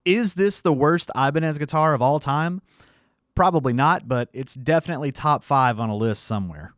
Is this the worst Ibanez guitar of all time? Probably not, but it's definitely top 5 on a list somewhere.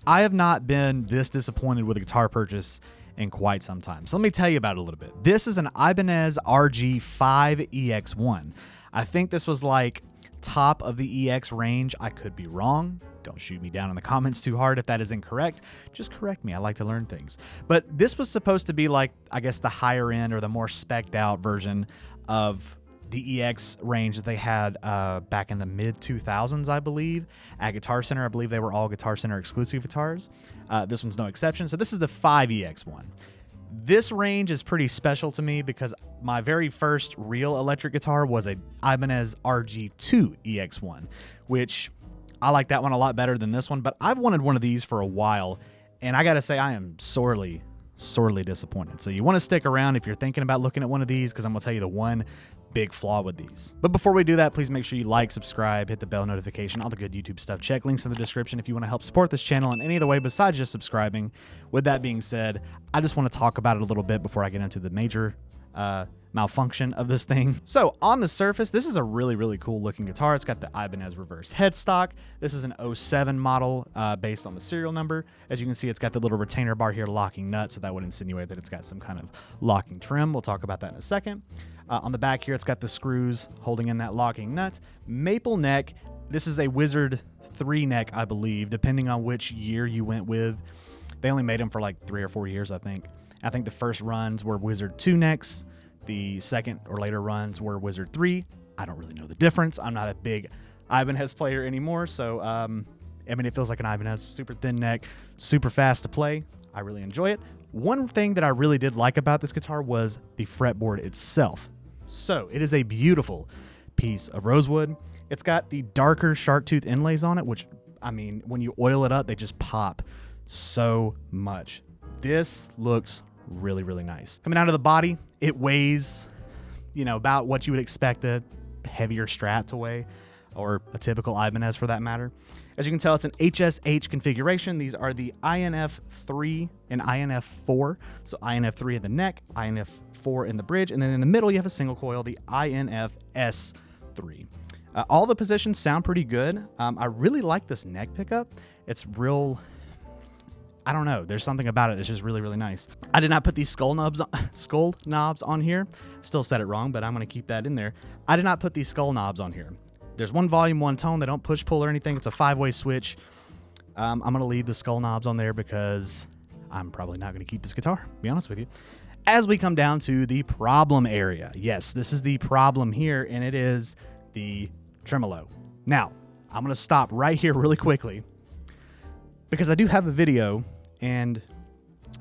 I have not been this disappointed with a guitar purchase in quite some time. So let me tell you about it a little bit. This is an Ibanez RG5EX1. I think this was like top of the EX range. I could be wrong. Don't shoot me down in the comments too hard if that is incorrect. Just correct me. I like to learn things. But this was supposed to be like, I guess, the higher end or the more spec'd out version of the EX range that they had back in the mid-2000s, I believe. At Guitar Center, I believe they were all Guitar Center exclusive guitars. This one's no exception. So this is the 5EX1. This range is pretty special to me because my very first real electric guitar was a Ibanez RG2EX1, which I like that one a lot better than this one, but I've wanted one of these for a while, and I gotta say I am sorely disappointed. So you want to stick around if you're thinking about looking at one of these, because I'm gonna tell you the one big flaw with these. But before we do that, please make sure you like, subscribe, hit the bell notification, all the good YouTube stuff. Check links in the description if you want to help support this channel in any other way besides just subscribing. With that being said, I just want to talk about it a little bit before I get into the major malfunction of this thing. So on the surface, this is a really cool looking guitar. It's got the Ibanez reverse headstock. This is an 07 model based on the serial number. As you can see, it's got the little retainer bar here, locking nut, so that would insinuate that it's got some kind of locking trim. We'll talk about that in a second. On the back here, it's got the screws holding in that locking nut. Maple neck. This is a Wizard 3 neck, I believe, depending on which year you went with. They only made them for like 3 or 4 years, I think. I think the first runs were Wizard 2 necks. The second or later runs were Wizard 3. I don't really know the difference. I'm not a big Ibanez player anymore, so I mean, it feels like an Ibanez. Super thin neck, super fast to play. I really enjoy it. One thing that I really did like about this guitar was the fretboard itself. So it is a beautiful piece of rosewood. It's got the darker shark tooth inlays on it, which, I mean, when you oil it up, they just pop so much. This looks really nice. Coming out of the body, it weighs, you know, about what you would expect a heavier Strat to weigh, or a typical Ibanez for that matter. As you can tell, it's an HSH configuration. These are the INF3 and INF4. So INF3 in the neck, INF4 in the bridge, and then in the middle you have a single coil, the INFS3. All the positions sound pretty good. I really like this neck pickup. It's real, I don't know, there's something about it that's just really nice. I did not put these skull knobs on here. Still said it wrong, but I'm gonna keep that in there. I did not put these skull knobs on here. There's one volume, one tone. They don't push, pull, or anything. It's a 5-way switch. I'm gonna leave the skull knobs on there because I'm probably not gonna keep this guitar, to be honest with you. As we come down to the problem area, yes, this is the problem here, and it is the tremolo. Now, I'm gonna stop right here really quickly because I do have a video, and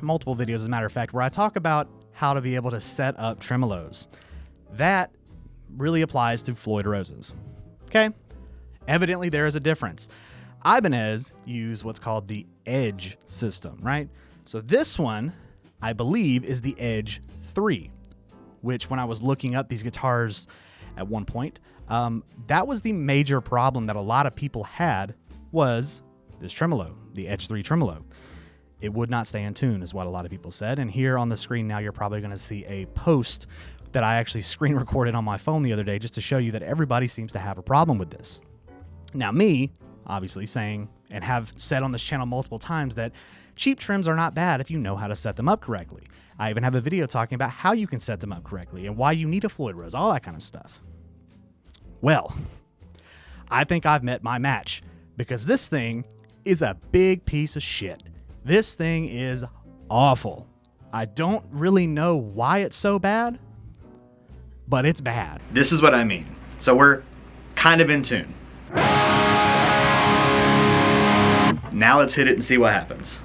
multiple videos as a matter of fact, where I talk about how to be able to set up tremolos. That really applies to Floyd Roses. Okay? Evidently, there is a difference. Ibanez use what's called the Edge system, right? So this one, I believe, is the Edge 3, which when I was looking up these guitars at one point, that was the major problem that a lot of people had, was this tremolo, the Edge 3 tremolo. It would not stay in tune, is what a lot of people said. And here on the screen now, you're probably going to see a post that I actually screen recorded on my phone the other day just to show you that everybody seems to have a problem with this. Now me, obviously saying and have said on this channel multiple times that cheap trims are not bad if you know how to set them up correctly. I even have a video talking about how you can set them up correctly and why you need a Floyd Rose, all that kind of stuff. Well, I think I've met my match because this thing is a big piece of shit. This thing is awful. I don't really know why it's so bad, but it's bad. This is what I mean. So we're kind of in tune. Now let's hit it and see what happens.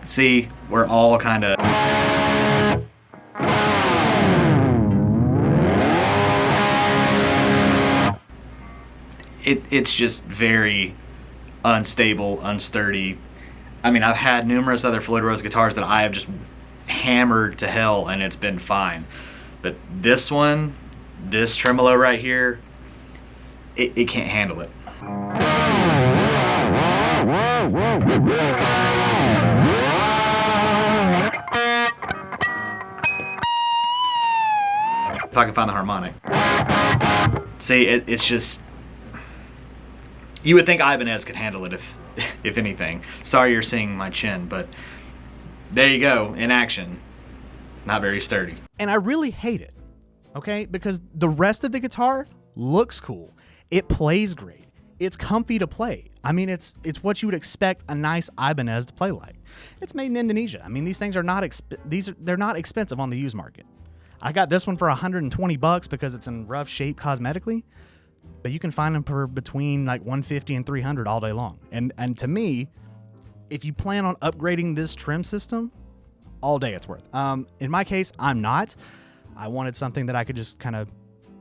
See, we're all kind of... It's just very unstable, unsturdy. I mean, I've had numerous other Floyd Rose guitars that I have just hammered to hell and it's been fine. But this one, this tremolo right here, it can't handle it. If I can find the harmonic. See, it's just... You would think Ibanez could handle it if anything. Sorry you're seeing my chin, but there you go, in action. Not very sturdy. And I really hate it, okay? Because the rest of the guitar looks cool. It plays great. It's comfy to play. I mean, it's what you would expect a nice Ibanez to play like. It's made in Indonesia. I mean, these things are not they're not expensive on the used market. I got this one for $120 because it's in rough shape cosmetically. But you can find them for between like $150 and $300 all day long. And to me, if you plan on upgrading this trim system, all day it's worth. In my case, I'm not. I wanted something that I could just kind of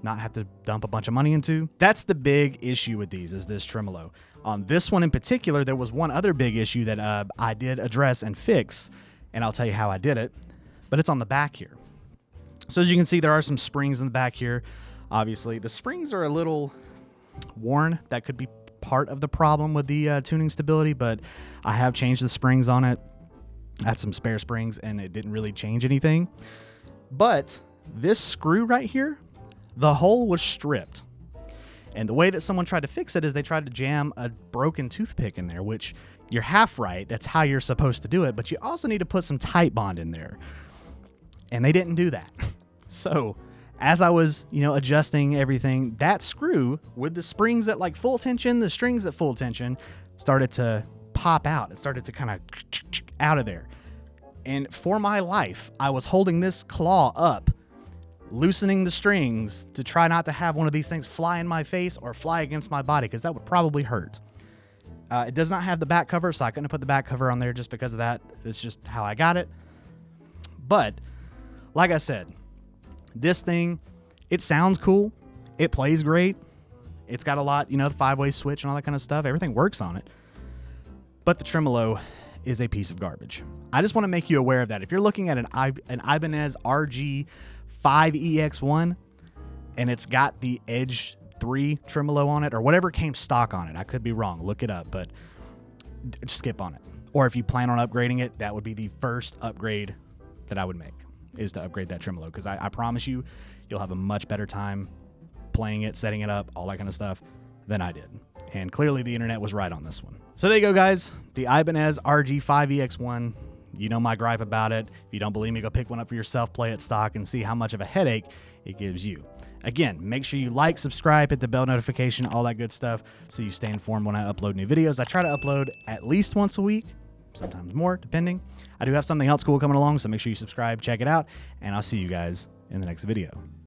not have to dump a bunch of money into. That's the big issue with these, is this tremolo. On this one in particular, there was one other big issue that I did address and fix, and I'll tell you how I did it. But it's on the back here. So as you can see, there are some springs in the back here. Obviously, the springs are a little worn. That could be part of the problem with the tuning stability, but I have changed the springs on it. I had some spare springs and it didn't really change anything. But this screw right here, the hole was stripped. And the way that someone tried to fix it is they tried to jam a broken toothpick in there, which you're half right. That's how you're supposed to do it. But you also need to put some tight bond in there. And they didn't do that. So as I was, adjusting everything, that screw with the springs at like full tension, the strings at full tension started to pop out. It started to kind of out of there. And for my life, I was holding this claw up, loosening the strings to try not to have one of these things fly in my face or fly against my body, because that would probably hurt. It does not have the back cover, so I couldn't put the back cover on there just because of that. It's just how I got it. But like I said, this thing, it sounds cool. It plays great. It's got a lot, the 5-way switch and all that kind of stuff. Everything works on it. But the tremolo is a piece of garbage. I just want to make you aware of that. If you're looking at an Ibanez RG5EX1 and it's got the Edge 3 tremolo on it or whatever came stock on it, I could be wrong. Look it up, but just skip on it. Or if you plan on upgrading it, that would be the first upgrade that I would make, is to upgrade that tremolo, because I promise you, you'll have a much better time playing it, setting it up, all that kind of stuff than I did. And clearly the internet was right on this one. So there you go, guys. The Ibanez RG5EX1. You know my gripe about it. If you don't believe me, go pick one up for yourself, play it stock, and see how much of a headache it gives you. Again, make sure you like, subscribe, hit the bell notification, all that good stuff, so you stay informed when I upload new videos. I try to upload at least once a week, sometimes more, depending. I do have something else cool coming along, so make sure you subscribe, check it out, and I'll see you guys in the next video.